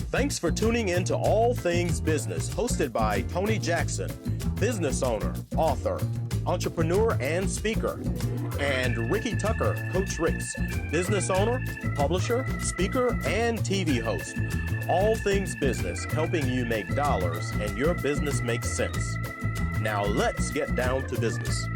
Thanks for tuning in to All Things Business, hosted by Tony Jackson, business owner, author, entrepreneur, and speaker, and Ricky Tucker, Coach Ricks, business owner, publisher, speaker, and TV host. All Things Business, helping you make dollars and your business makes sense. Now let's get down to business.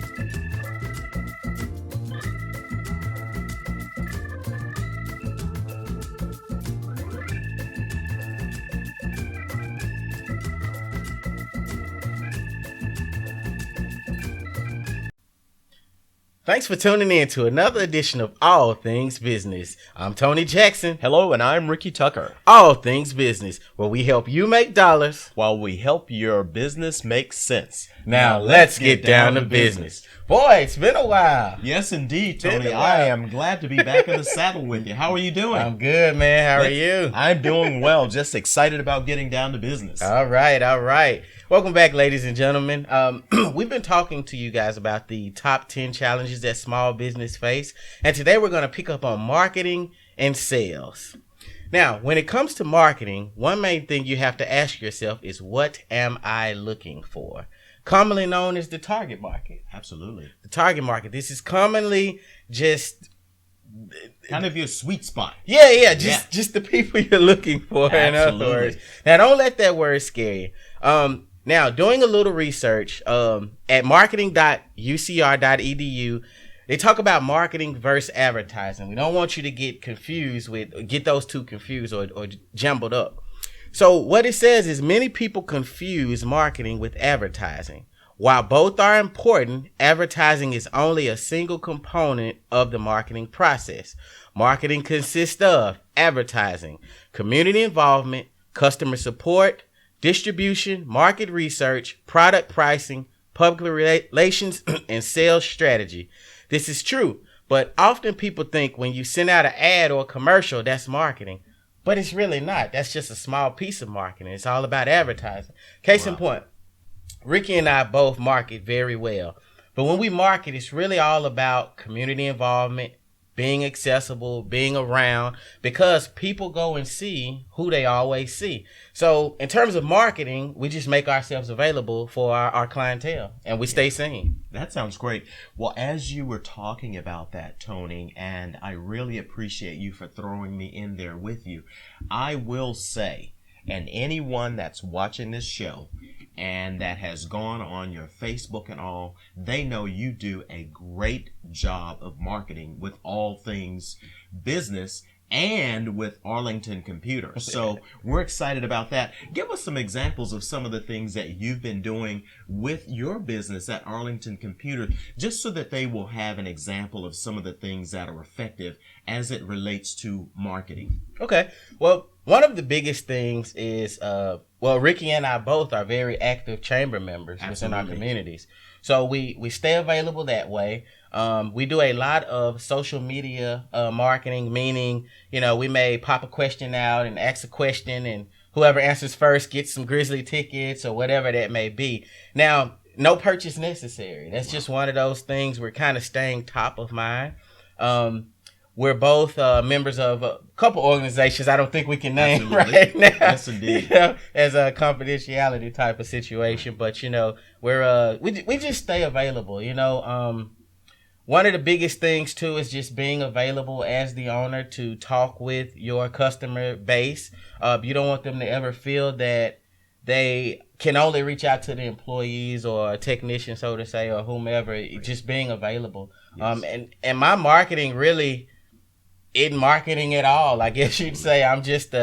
Thanks for tuning in to another edition of All Things Business. I'm Tony Jackson. Hello, and I'm Ricky Tucker. All Things Business, where we help you make dollars while we help your business make sense. Now let's get down to business. Boy, it's been a while. Yes, indeed, Tony. I am glad to be back in the saddle with you. How are you doing? I'm good, man. How are you? I'm doing well. Just excited about getting down to business. All right. Welcome back, ladies and gentlemen. We've been talking to you guys about the top 10 challenges that small business face. And today we're going to pick up on marketing and sales. Now, when it comes to marketing, one main thing you have to ask yourself is, what am I looking for? Commonly known as the target market. Absolutely. The target market. This is commonly just kind of your sweet spot. Yeah. Just the people you're looking for. Absolutely. In other words. Now, don't let that word scare you. Now, doing a little research at marketing.ucr.edu, they talk about marketing versus advertising. We don't want you to get those two confused or jumbled up. So what it says is many people confuse marketing with advertising. While both are important, advertising is only a single component of the marketing process. Marketing consists of advertising, community involvement, customer support, distribution, market research, product pricing, public relations, and sales strategy. This is true, but often people think when you send out an ad or a commercial, that's marketing. But it's really not. That's just a small piece of marketing. It's all about advertising. Case in point, Ricky and I both market very well. But when we market, it's really all about community involvement, being accessible, being around, because people go and see who they always see. So in terms of marketing, we just make ourselves available for our clientele, and we stay seen. That sounds great. Well, as you were talking about that, Tony, and I really appreciate you for throwing me in there with you, I will say, and anyone that's watching this show and that has gone on your Facebook and all, they know you do a great job of marketing with All Things Business and with Arlington Computer. So we're excited about that. Give us some examples of some of the things that you've been doing with your business at Arlington Computer, just so that they will have an example of some of the things that are effective as it relates to marketing. Okay. Well, one of the biggest things is, Ricky and I both are very active chamber members within our communities. So we stay available that way. We do a lot of social media marketing, meaning, we may pop a question out and ask a question, and whoever answers first gets some Grizzly tickets or whatever that may be. Now, no purchase necessary. That's just one of those things. We're kind of staying top of mind. We're both members of a couple organizations I don't think we can name right now. Yes, indeed. As a confidentiality type of situation. But, we're we just stay available. One of the biggest things, too, is just being available as the owner to talk with your customer base. You don't want them to ever feel that they can only reach out to the employees or a technician, so to say, or whomever. Right. Just being available. Yes. And my marketing really isn't marketing at all. I guess you'd say I'm just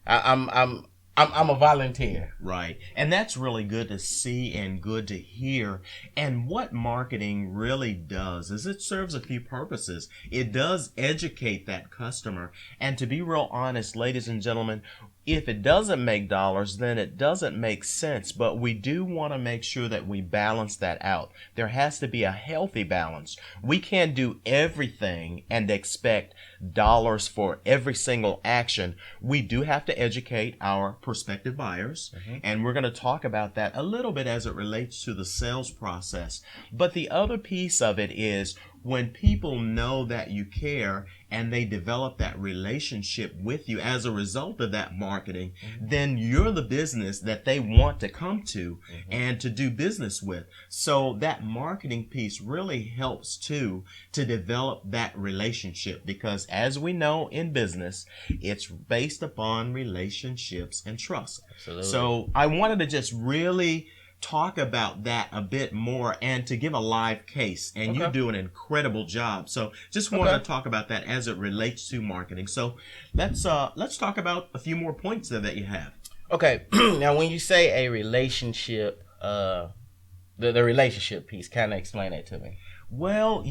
I'm a volunteer. Right. And that's really good to see and good to hear. And what marketing really does is it serves a few purposes. It does educate that customer. And to be real honest, ladies and gentlemen, if it doesn't make dollars, then it doesn't make sense. But we do want to make sure that we balance that out. There has to be a healthy balance. We can't do everything and expect dollars for every single action. We do have to educate our prospective buyers. And we're going to talk about that a little bit as it relates to the sales process. But the other piece of it is when people know that you care and they develop that relationship with you as a result of that marketing, then you're the business that they want to come to and to do business with. So that marketing piece really helps too to develop that relationship, because as we know in business, it's based upon relationships and trust. Absolutely. So I wanted to just really talk about that a bit more and to give a live case, and you do an incredible job. So just wanted to talk about that as it relates to marketing. So let's talk about a few more points there that you have. Okay. Now when you say a relationship, the relationship piece, kind of explain that to me. Well,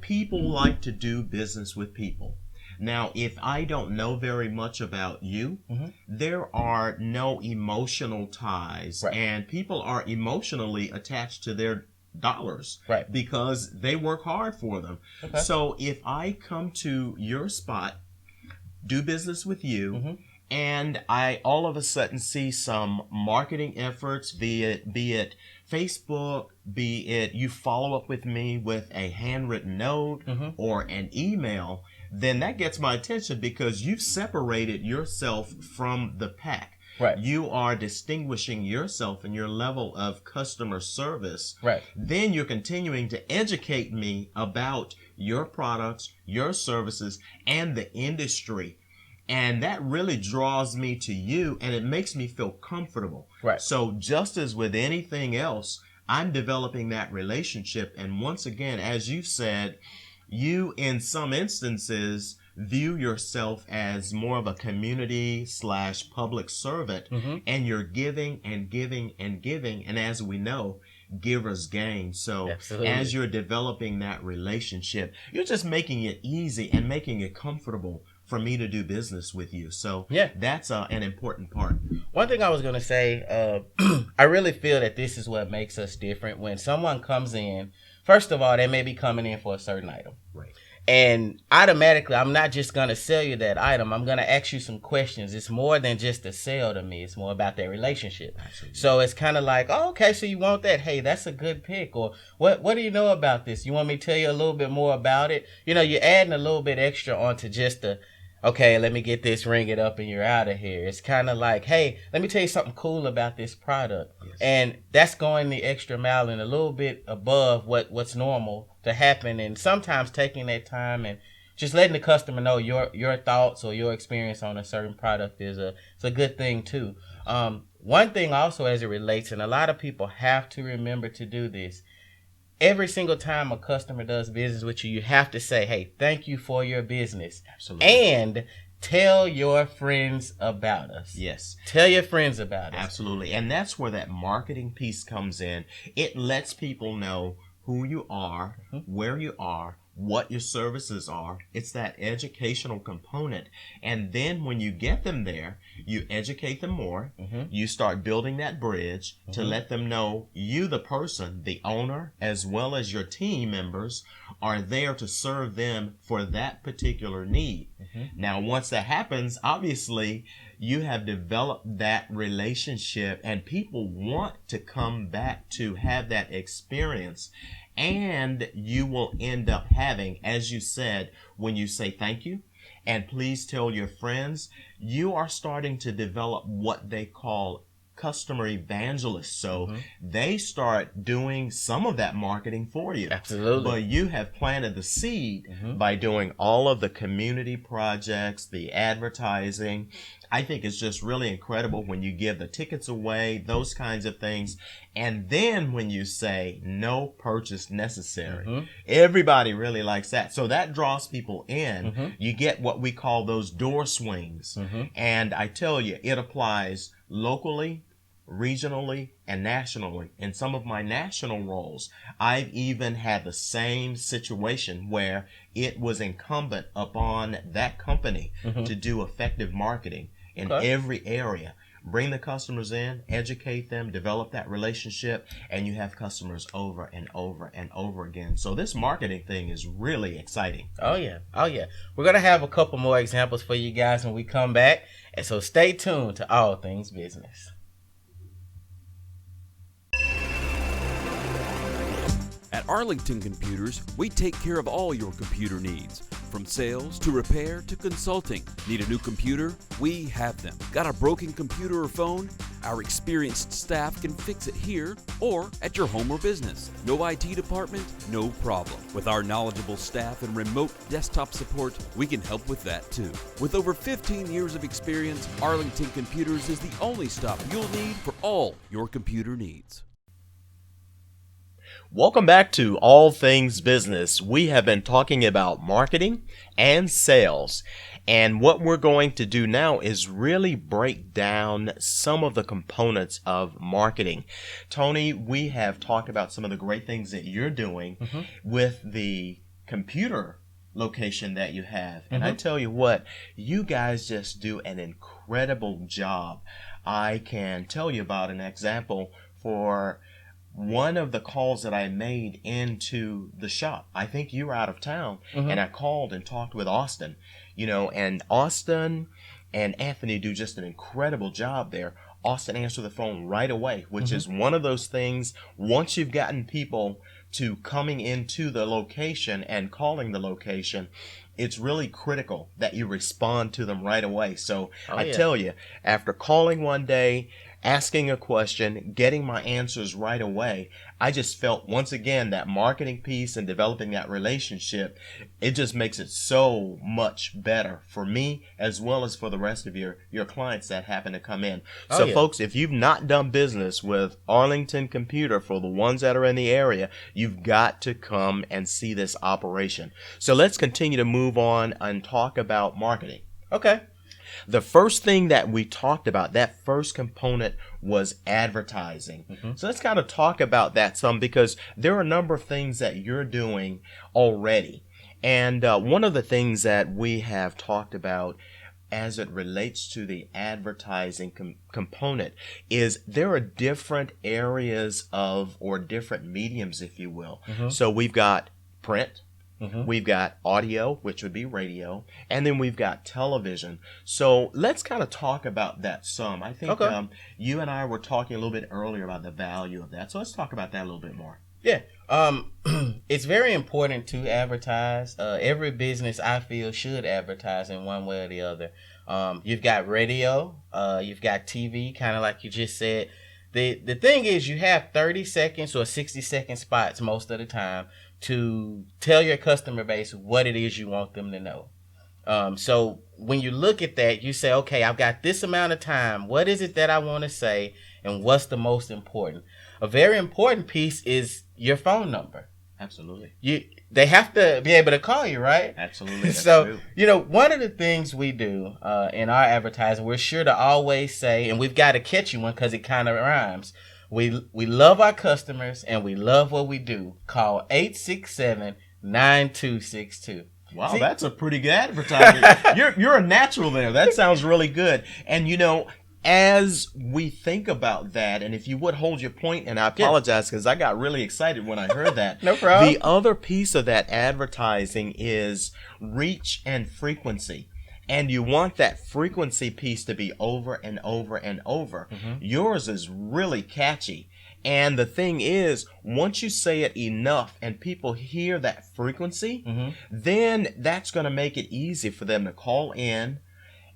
people like to do business with people. Now, if I don't know very much about you, there are no emotional ties, and people are emotionally attached to their dollars because they work hard for them. So if I come to your spot, do business with you, and I all of a sudden see some marketing efforts, be it Facebook, be it you follow up with me with a handwritten note or an email, then that gets my attention because you've separated yourself from the pack. You are distinguishing yourself in your level of customer service. Then you're continuing to educate me about your products, your services, and the industry. And that really draws me to you, and it makes me feel comfortable. So just as with anything else, I'm developing that relationship. And once again, as you said, you, in some instances, view yourself as more of a community/public servant, and you're giving and giving and giving. And as we know, givers gain. So as you're developing that relationship, you're just making it easy and making it comfortable for me to do business with you. So that's an important part. One thing I was going to say, I really feel that this is what makes us different. When someone comes in, first of all, they may be coming in for a certain item. And automatically, I'm not just going to sell you that item. I'm going to ask you some questions. It's more than just a sale to me. It's more about that relationship. So it's kind of like, oh, okay, so you want that? Hey, that's a good pick. Or what do you know about this? You want me to tell you a little bit more about it? You're adding a little bit extra onto just the, okay, let me get this, ring it up, and you're out of here. It's kind of like, hey, let me tell you something cool about this product. And that's going the extra mile and a little bit above what's normal to happen. And sometimes taking that time and just letting the customer know your thoughts or your experience on a certain product is it's a good thing too. One thing also as it relates, and a lot of people have to remember to do this, every single time a customer does business with you, you have to say, hey, thank you for your business. And tell your friends about us. Tell your friends about us. Absolutely. And that's where that marketing piece comes in. It lets people know who you are, where you are, what your services are. It's that educational component. And then when you get them there, you educate them more. You start building that bridge to let them know you, the person, the owner, as well as your team members, are there to serve them for that particular need. Now, once that happens, obviously, you have developed that relationship and people want to come back to have that experience. And you will end up having, as you said, when you say thank you and please tell your friends, you are starting to develop what they call customer evangelists. So they start doing some of that marketing for you. But you have planted the seed by doing all of the community projects, the advertising. I think it's just really incredible when you give the tickets away, those kinds of things. And then when you say no purchase necessary, everybody really likes that. So that draws people in. You get what we call those door swings. And I tell you, it applies locally, regionally, and nationally. In some of my national roles, I've even had the same situation where it was incumbent upon that company to do effective marketing in every area. Bring the customers in, educate them, develop that relationship, and you have customers over and over and over again. So this marketing thing is really exciting. Oh yeah. We're going to have a couple more examples for you guys when we come back. And so stay tuned to All Things Business. At At Arlington Computers, we take care of all your computer needs. From sales to repair to consulting. Need a new computer? We have them. Got a broken computer or phone? Our experienced staff can fix it here or at your home or business. No IT department? No problem. With our knowledgeable staff and remote desktop support, we can help with that too. With over 15 years of experience, Arlington Computers is the only stop you'll need for all your computer needs. Welcome back to All Things Business. We have been talking about marketing and sales. And what we're going to do now is really break down some of the components of marketing. Tony, we have talked about some of the great things that you're doing with the computer location that you have. And I tell you what, you guys just do an incredible job. I can tell you about an example for one of the calls that I made into the shop. I think you were out of town, and I called and talked with Austin, and Austin and Anthony do just an incredible job there. Austin answered the phone right away, which is one of those things, once you've gotten people to coming into the location and calling the location, it's really critical that you respond to them right away. So I tell you, after calling one day, asking a question, getting my answers right away, I just felt once again that marketing piece and developing that relationship, it just makes it so much better for me as well as for the rest of your clients that happen to come in. So folks, if you've not done business with Arlington Computer, for the ones that are in the area, you've got to come and see this operation. So let's continue to move on and talk about marketing. Okay. The first thing that we talked about, that first component, was advertising. So let's kind of talk about that some, because there are a number of things that you're doing already. And one of the things that we have talked about as it relates to the advertising component is there are different areas of, or different mediums, if you will. So we've got print. We've got audio, which would be radio, and then we've got television. So let's kind of talk about that some. I think you and I were talking a little bit earlier about the value of that. So let's talk about that a little bit more. Yeah. It's very important to advertise. Every business, I feel, should advertise in one way or the other. You've got radio, you've got TV, kind of like you just said. The thing is, you have 30 seconds or 60-second spots most of the time to tell your customer base what it is you want them to know. So when you look at that, you say, okay, I've got this amount of time. What is it that I want to say, and what's the most important? A very important piece is your phone number. Absolutely. They have to be able to call you, right? Absolutely. So, one of the things we do in our advertising, we're sure to always say, and we've got to catch you one because it kind of rhymes, we love our customers and we love what we do. Call 867-9262. Wow, see? That's a pretty good advertising. You're a natural there. That sounds really good. And as we think about that, and if you would hold your point, and I apologize because I got really excited when I heard that. No problem. The other piece of that advertising is reach and frequency. And you want that frequency piece to be over and over and over. Yours is really catchy. And the thing is, once you say it enough and people hear that frequency, then that's going to make it easy for them to call in.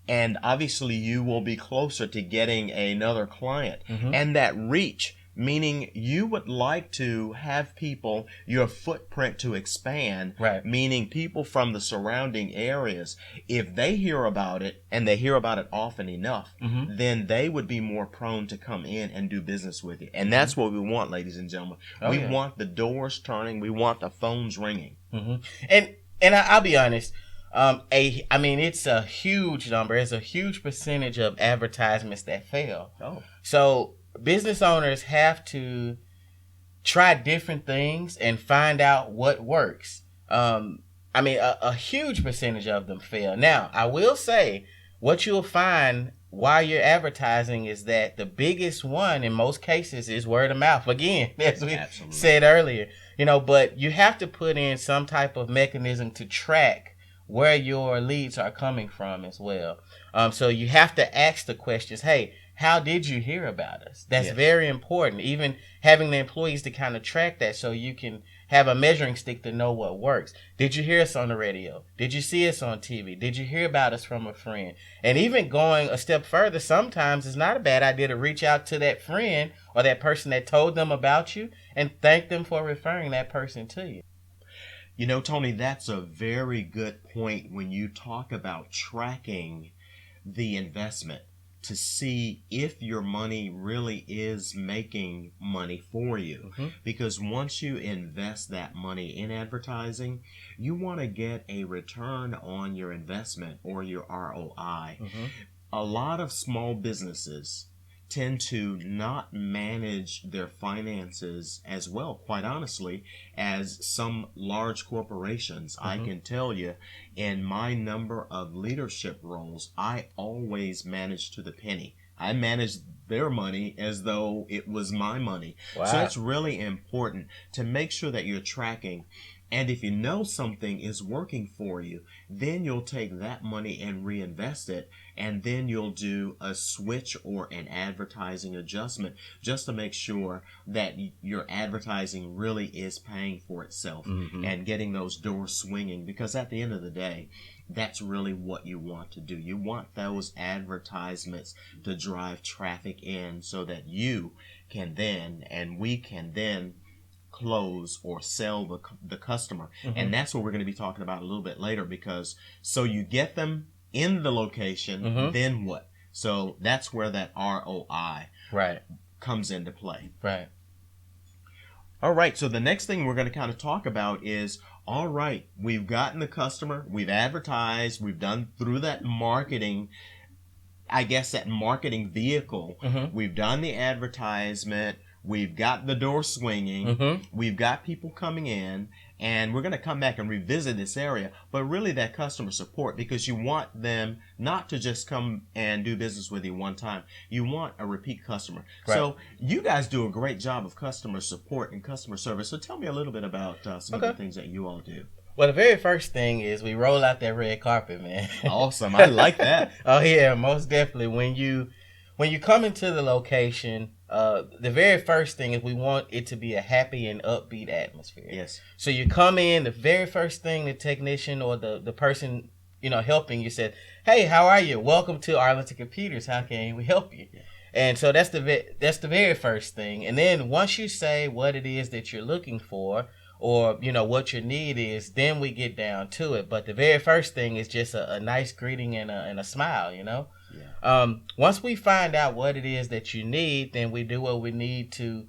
And obviously you will be closer to getting another client. And that reach, meaning you would like to have people, your footprint to expand, right? Meaning people from the surrounding areas, if they hear about it and they hear about it often enough, then they would be more prone to come in and do business with you. And that's what we want, ladies and gentlemen. We want the doors turning. We want the phones ringing. And I'll be honest. It's a huge number. It's a huge percentage of advertisements that fail. So business owners have to try different things and find out what works. A huge percentage of them fail. Now, I will say what you'll find while you're advertising is that the biggest one in most cases is word of mouth. Again, as we said earlier, but you have to put in some type of mechanism to track where your leads are coming from as well. So you have to ask the questions, hey, how did you hear about us? That's very important. Even having the employees to kind of track that so you can have a measuring stick to know what works. Did you hear us on the radio? Did you see us on TV? Did you hear about us from a friend? And even going a step further, sometimes it's not a bad idea to reach out to that friend or that person that told them about you and thank them for referring that person to you. You know, Tony, that's a very good point when you talk about tracking the investment to see if your money really is making money for you. Because once you invest that money in advertising, you want to get a return on your investment or your ROI. A lot of small businesses tend to not manage their finances as well, quite honestly, as some large corporations. I can tell you, in my number of leadership roles, I always manage to the penny. I manage their money as though it was my money. Wow. So it's really important to make sure that you're tracking. And if you know something is working for you, then you'll take that money and reinvest it. And then you'll do a switch or an advertising adjustment just to make sure that your advertising really is paying for itself and getting those doors swinging. Because at the end of the day, that's really what you want to do. You want those advertisements to drive traffic in so that you can then, and we can then, close or sell the customer. And that's what we're going to be talking about a little bit later, because so you get them in the location, then what? So that's where that ROI comes into play. All right, so the next thing we're going to kind of talk about is, all right, we've gotten the customer, we've advertised, we've done through that marketing, I guess that marketing vehicle, we've done the advertisement, we've got the door swinging, we've got people coming in, and we're going to come back and revisit this area, but really that customer support, because you want them not to just come and do business with you one time. You want a repeat customer. So you guys do a great job of customer support and customer service. So tell me a little bit about some of the things that you all do. Well, the very first thing is we roll out that red carpet, man. Awesome. I like that. Oh, yeah, most definitely. When you come into the location, the very first thing is we want it to be a happy and upbeat atmosphere. Yes. So you come in, the very first thing the technician or the person, helping you said, "Hey, how are you? Welcome to Arlington Computers. How can we help you?" Yeah. And so that's the very first thing. And then once you say what it is that you're looking for, or what your need is, then we get down to it. But the very first thing is just a nice greeting and a smile, Once we find out what it is that you need, then we do what we need to,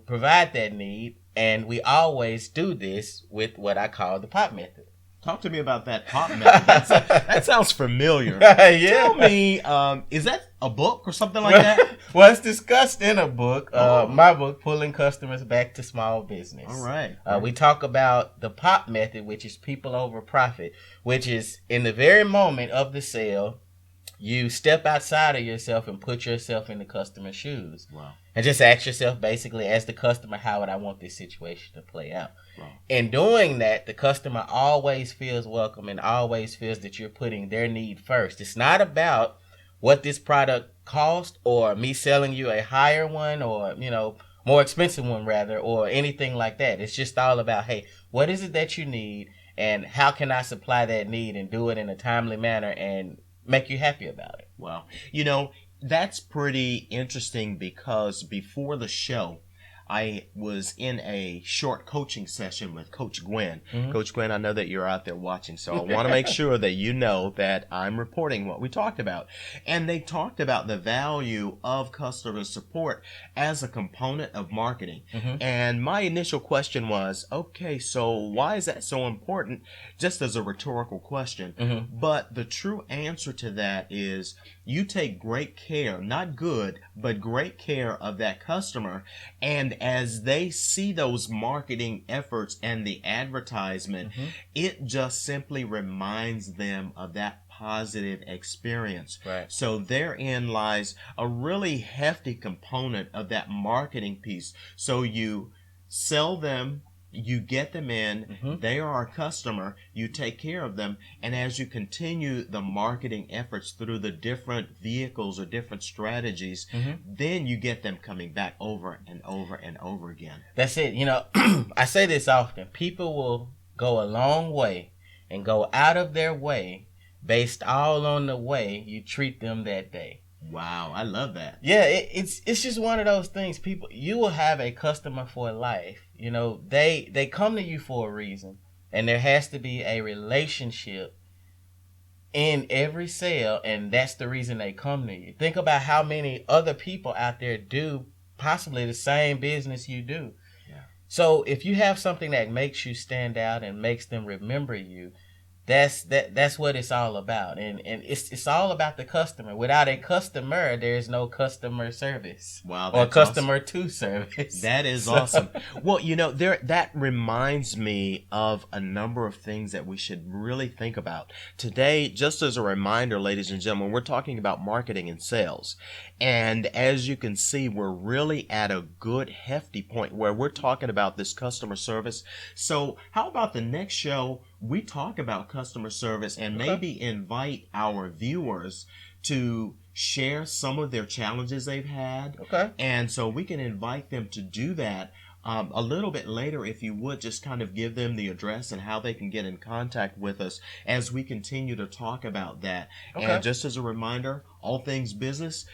provide that need. And we always do this with what I call the POP method. Talk to me about that POP method. That sounds familiar. Yeah. Tell me, is that a book or something like that? Well, it's discussed in a book, my book, Pulling Customers Back to Small Business. All right. We talk about the POP method, which is people over profit, which is in the very moment of the sale, you step outside of yourself and put yourself in the customer's shoes. Wow. And just ask yourself, basically, as the customer, how would I want this situation to play out? Wow. In doing that, the customer always feels welcome and always feels that you're putting their need first. It's not about what this product cost or me selling you a higher one or, more expensive one rather, or anything like that. It's just all about, hey, what is it that you need and how can I supply that need and do it in a timely manner and make you happy about it? Wow. That's pretty interesting, because before the show, I was in a short coaching session with Coach Gwen. Coach Gwen, I know that you're out there watching, so I want to make sure that you know that I'm reporting what we talked about. And they talked about the value of customer support as a component of marketing. And my initial question was, okay, so why is that so important? Just as a rhetorical question. But the true answer to that is you take great care, not good, but great care of that customer. And as they see those marketing efforts and the advertisement, it just simply reminds them of that positive experience. Right. So therein lies a really hefty component of that marketing piece. So you sell them you get them in, they are our customer, you take care of them, and as you continue the marketing efforts through the different vehicles or different strategies, then you get them coming back over and over and over again. That's it. I say this often. People will go a long way and go out of their way based all on the way you treat them that day. Wow, I love that. Yeah, it's just one of those things. People, you will have a customer for life. They come to you for a reason, and there has to be a relationship in every sale, and that's the reason they come to you. Think about how many other people out there do possibly the same business you do. Yeah. So if you have something that makes you stand out and makes them remember you, that's what it's all about, and it's all about the customer. Without a customer, there's no customer service. Wow, or that's customer awesome. To service. That is awesome. Well, that reminds me of a number of things that we should really think about today. Just as a reminder, ladies and gentlemen, we're talking about marketing and sales, and as you can see, we're really at a good hefty point where we're talking about this customer service. So, how about the next show? We talk about customer service and maybe invite our viewers to share some of their challenges they've had. Okay. And so we can invite them to do that a little bit later, if you would, just kind of give them the address and how they can get in contact with us as we continue to talk about that. Okay. And just as a reminder, All Things Business,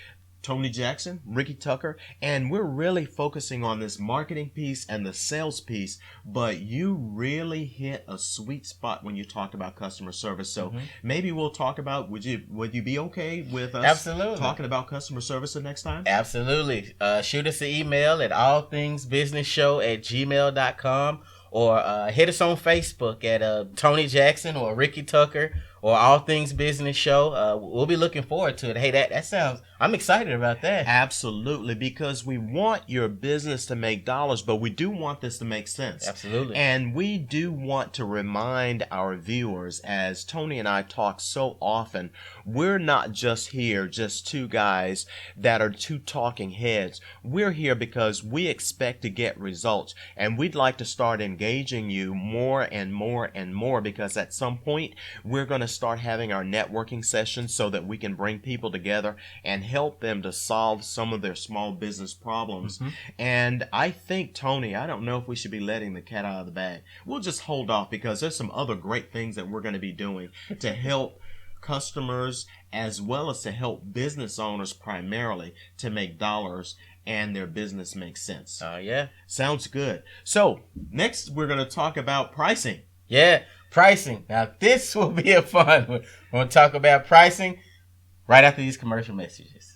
Tony Jackson, Ricky Tucker, and we're really focusing on this marketing piece and the sales piece, but you really hit a sweet spot when you talked about customer service. So maybe we'll talk about, would you be okay with us Absolutely. talking about customer service the next time? Absolutely. Shoot us an email at allthingsbusinessshow@gmail.com, or hit us on Facebook at Tony Jackson or Ricky Tucker or All Things Business Show. We'll be looking forward to it. Hey, that sounds, I'm excited about that. Absolutely, because we want your business to make dollars, but we do want this to make sense. Absolutely. And we do want to remind our viewers, as Tony and I talk so often, we're not just here, just two guys that are two talking heads. We're here because we expect to get results, and we'd like to start engaging you more and more and more, because at some point we're going to start having our networking sessions so that we can bring people together and help them to solve some of their small business problems. And I think, Tony, I don't know if we should be letting the cat out of the bag. We'll just hold off, because there's some other great things that we're going to be doing to help customers as well as to help business owners primarily to make dollars and their business make sense. Oh, yeah. Sounds good. So next we're going to talk about pricing. Yeah, pricing. Now, this will be a fun one. We're going to talk about pricing right after these commercial messages.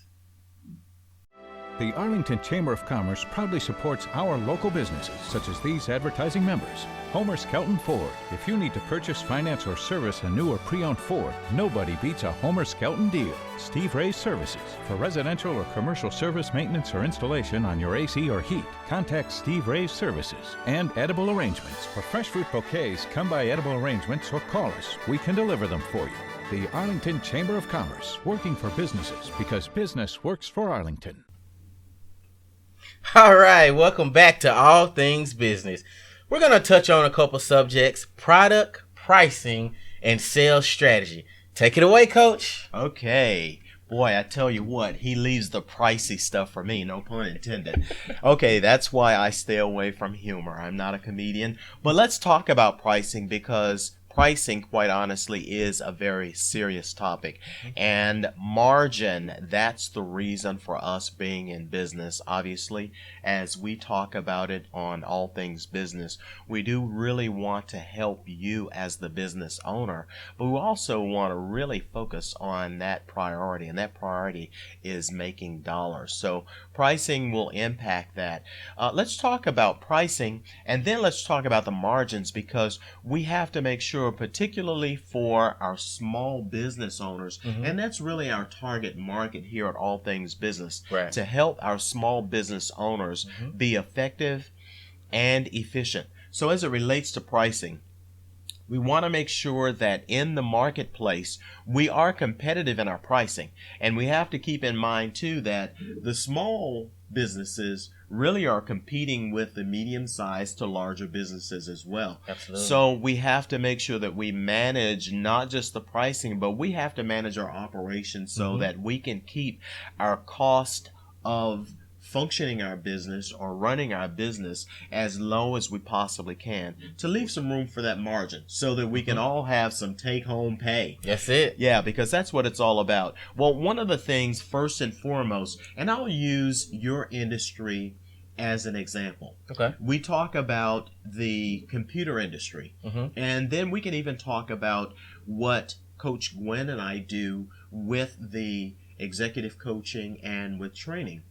The Arlington Chamber of Commerce proudly supports our local businesses, such as these advertising members. Homer Skelton Ford. If you need to purchase, finance, or service a new or pre-owned Ford, nobody beats a Homer Skelton deal. Steve Ray's Services. For residential or commercial service, maintenance, or installation on your AC or heat, contact Steve Ray's Services. And Edible Arrangements. For fresh fruit bouquets, come by Edible Arrangements or call us. We can deliver them for you. The Arlington Chamber of Commerce, working for businesses because business works for Arlington. All right, welcome back to All Things Business. We're going to touch on a couple subjects: product, pricing, and sales strategy. Take it away, Coach. Okay. Boy, I tell you what, he leaves the pricey stuff for me, no pun intended. Okay, that's why I stay away from humor. I'm not a comedian. But let's talk about pricing, because pricing, quite honestly, is a very serious topic. And margin, that's the reason for us being in business. Obviously, as we talk about it on All Things Business, we do really want to help you as the business owner, but we also want to really focus on that priority, and that priority is making dollars. So pricing will impact that. Let's talk about pricing, and then let's talk about the margins, because we have to make sure, particularly for our small business owners, and that's really our target market here at All Things Business, Right. to help our small business owners be effective and efficient. So as it relates to pricing, We want to make sure that in the marketplace, we are competitive in our pricing. And we have to keep in mind, too, that the small businesses really are competing with the medium-sized to larger businesses as well. Absolutely. So we have to make sure that we manage not just the pricing, but we have to manage our operations so that we can keep our cost of functioning our business or running our business as low as we possibly can to leave some room for that margin so that we can all have some take-home pay. That's it. Yeah, because that's what it's all about. Well, one of the things, first and foremost, and I'll use your industry as an example. Okay. We talk about the computer industry, and then we can even talk about what Coach Gwen and I do with the executive coaching and with training.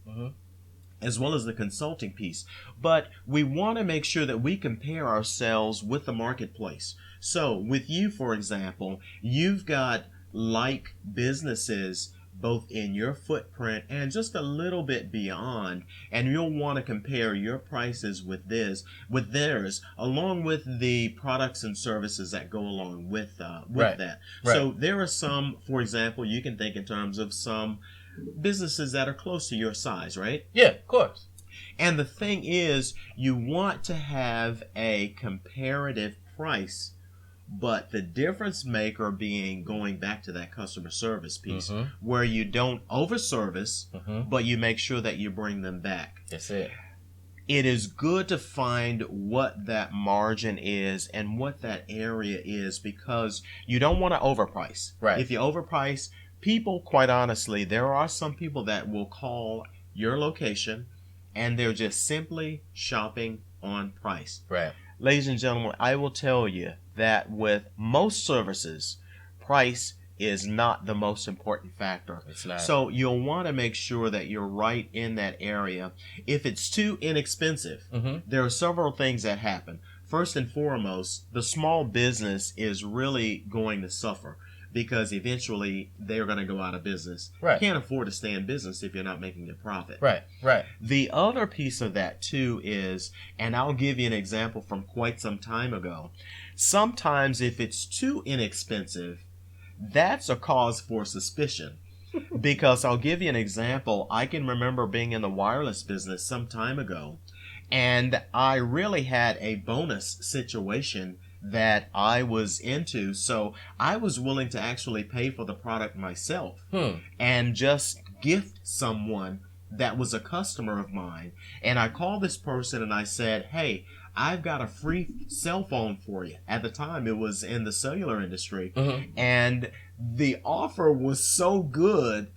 As well as the consulting piece. But we want to make sure that we compare ourselves with the marketplace. So with you, for example, you've got like businesses both in your footprint and just a little bit beyond, and you'll want to compare your prices with theirs, along with the products and services that go along with that. Right. So there are some, for example, you can think in terms of some businesses that are close to your size, right? Yeah, of course. And the thing is, you want to have a comparative price, but the difference maker being going back to that customer service piece, where you don't overservice, but you make sure that you bring them back. That's it. It is good to find what that margin is and what that area is, because you don't want to overprice. Right. If you overprice, people, quite honestly, there are some people that will call your location and they're just simply shopping on price. Right. Ladies and gentlemen, I will tell you that with most services, price is not the most important factor. It's not. So you'll want to make sure that you're right in that area. If it's too inexpensive, there are several things that happen. First and foremost, the small business is really going to suffer, because eventually they're going to go out of business. Right. You can't afford to stay in business if you're not making a profit. Right. The other piece of that too is, and I'll give you an example from quite some time ago, sometimes if it's too inexpensive, that's a cause for suspicion. Because I'll give you an example. I can remember being in the wireless business some time ago, and I really had a bonus situation that I was into, so I was willing to actually pay for the product myself and just gift someone that was a customer of mine. And I called this person and I said, hey, I've got a free cell phone for you. At the time, it was in the cellular industry. And the offer was so good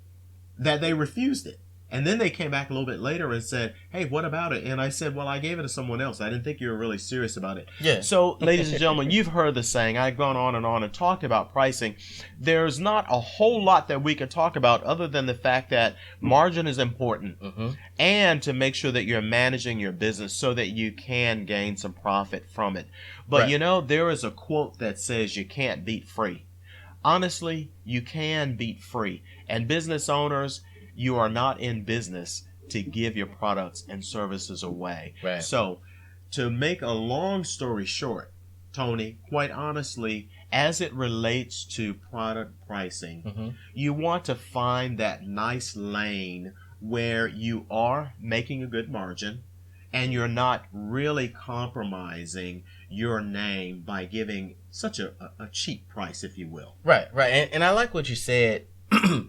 that they refused it. And then they came back a little bit later and said, hey, what about it? And I said, well, I gave it to someone else. I didn't think you were really serious about it. Yeah. So, ladies and gentlemen, you've heard the saying. I've gone on and talked about pricing. There's not a whole lot that we can talk about other than the fact that margin is important, and to make sure that you're managing your business so that you can gain some profit from it. But, Right. you know, there is a quote that says you can't beat free. Honestly, you can beat free. And business owners, you are not in business to give your products and services away. Right. So, to make a long story short, Tony, quite honestly, as it relates to product pricing, you want to find that nice lane where you are making a good margin and you're not really compromising your name by giving such a cheap price, if you will. Right. And I like what you said.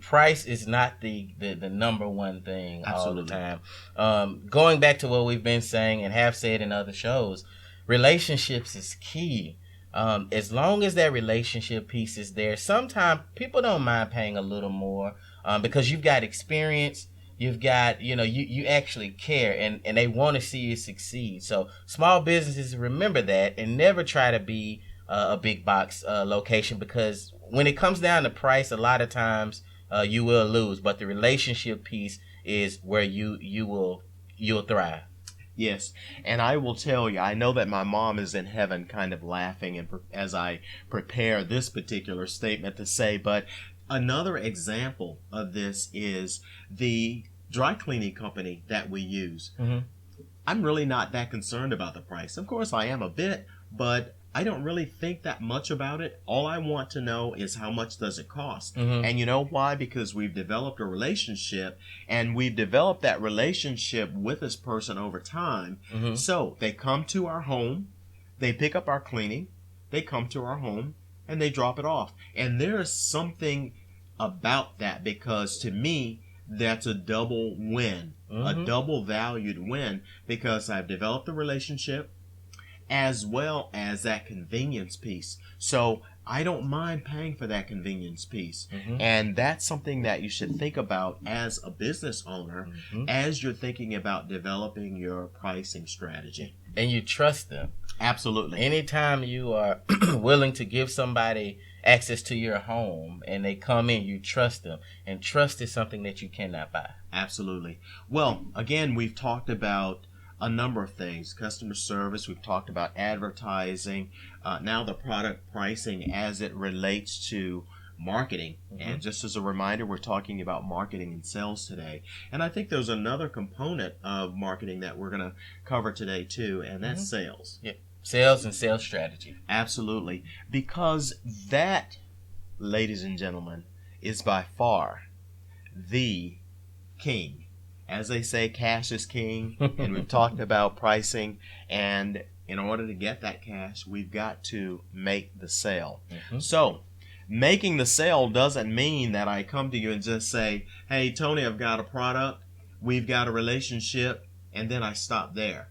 Price is not the number one thing Absolutely. all the time. Going back to what we've been saying and have said in other shows, relationships is key. As long as that relationship piece is there, sometimes people don't mind paying a little more because you've got experience. You've got, you actually care and they want to see you succeed. So small businesses, remember that and never try to be a big box location, because when it comes down to price, a lot of times you will lose. But the relationship piece is where you'll thrive. Yes, and I will tell you, I know that my mom is in heaven kind of laughing as I prepare this particular statement to say, but another example of this is the dry cleaning company that we use. I'm really not that concerned about the price. Of course, I am a bit, but I don't really think that much about it. All I want to know is how much does it cost. Mhm. And you know why? Because we've developed a relationship, and we've developed that relationship with this person over time. Mhm. So they come to our home, they pick up our cleaning, they come to our home, and they drop it off. And there is something about that, because to me, that's a double win, a double valued win, because I've developed a relationship as well as that convenience piece. So I don't mind paying for that convenience piece. And that's something that you should think about as a business owner as you're thinking about developing your pricing strategy. And you trust them. Absolutely. Anytime you are willing to give somebody access to your home and they come in, you trust them. And trust is something that you cannot buy. Absolutely. Well, again, we've talked about a number of things. Customer service, we've talked about advertising, now the product pricing as it relates to marketing. And just as a reminder, we're talking about marketing and sales today. And I think there's another component of marketing that we're going to cover today too, and that's sales. Yeah. Sales and sales strategy. Absolutely. Because that, ladies and gentlemen, is by far the king. As they say, cash is king, and we've talked about pricing, and in order to get that cash, we've got to make the sale. So, making the sale doesn't mean that I come to you and just say, hey, Tony, I've got a product, we've got a relationship, and then I stop there.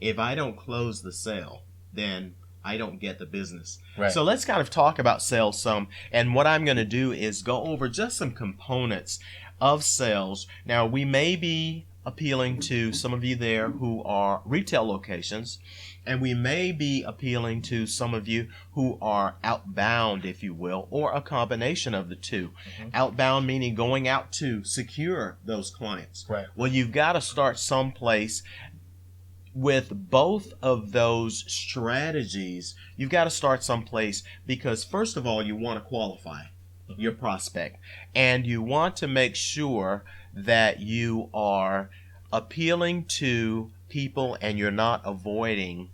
If I don't close the sale, then I don't get the business. Right. So let's kind of talk about sales some, and what I'm going to do is go over just some components of sales. Now, we may be appealing to some of you there who are retail locations, and we may be appealing to some of you who are outbound, if you will, or a combination of the two. Outbound meaning going out to secure those clients. Right. Well, you've got to start someplace. With both of those strategies, you've got to start someplace, because first of all, you want to qualify your prospect, and you want to make sure that you are appealing to people and you're not avoiding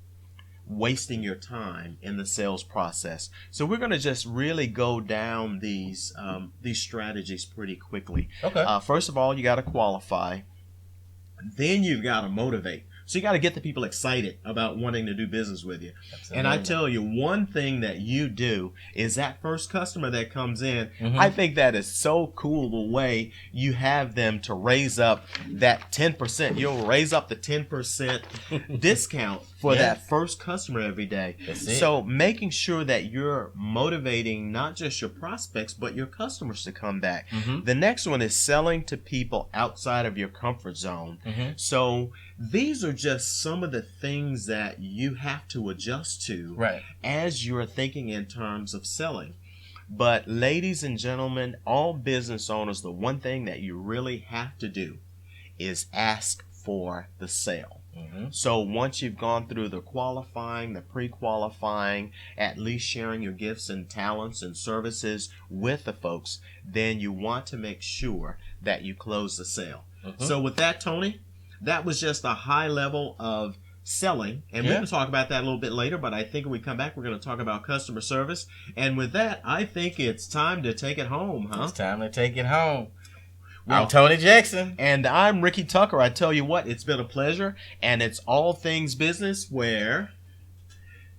wasting your time in the sales process. So we're going to just really go down these strategies pretty quickly. Okay. First of all, you got to qualify. Then you've got to motivate. So you got to get the people excited about wanting to do business with you. Absolutely. And I tell you, one thing that you do is that first customer that comes in, I think that is so cool, the way you have them to raise up that 10%. You'll raise up the 10% discount for that first customer every day. That's it. So making sure that you're motivating not just your prospects, but your customers to come back. The next one is selling to people outside of your comfort zone. So these are just some of the things that you have to adjust to as you're thinking in terms of selling. But ladies and gentlemen, all business owners, the one thing that you really have to do is ask for the sale. So once you've gone through the qualifying, the pre-qualifying, at least sharing your gifts and talents and services with the folks, then you want to make sure that you close the sale. So with that, Tony, that was just a high level of selling, and we're going to talk about that a little bit later, but I think when we come back, we're going to talk about customer service. And with that, I think it's time to take it home, huh? It's time to take it home. Well, I'm Tony Jackson. And I'm Ricky Tucker. I tell you what, it's been a pleasure, and it's all things business where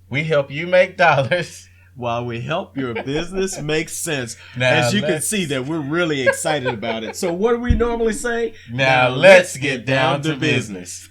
we help you make dollars while we help your business make sense. Now as you can see that we're really excited about it. So what do we normally say? Now let's get down to business.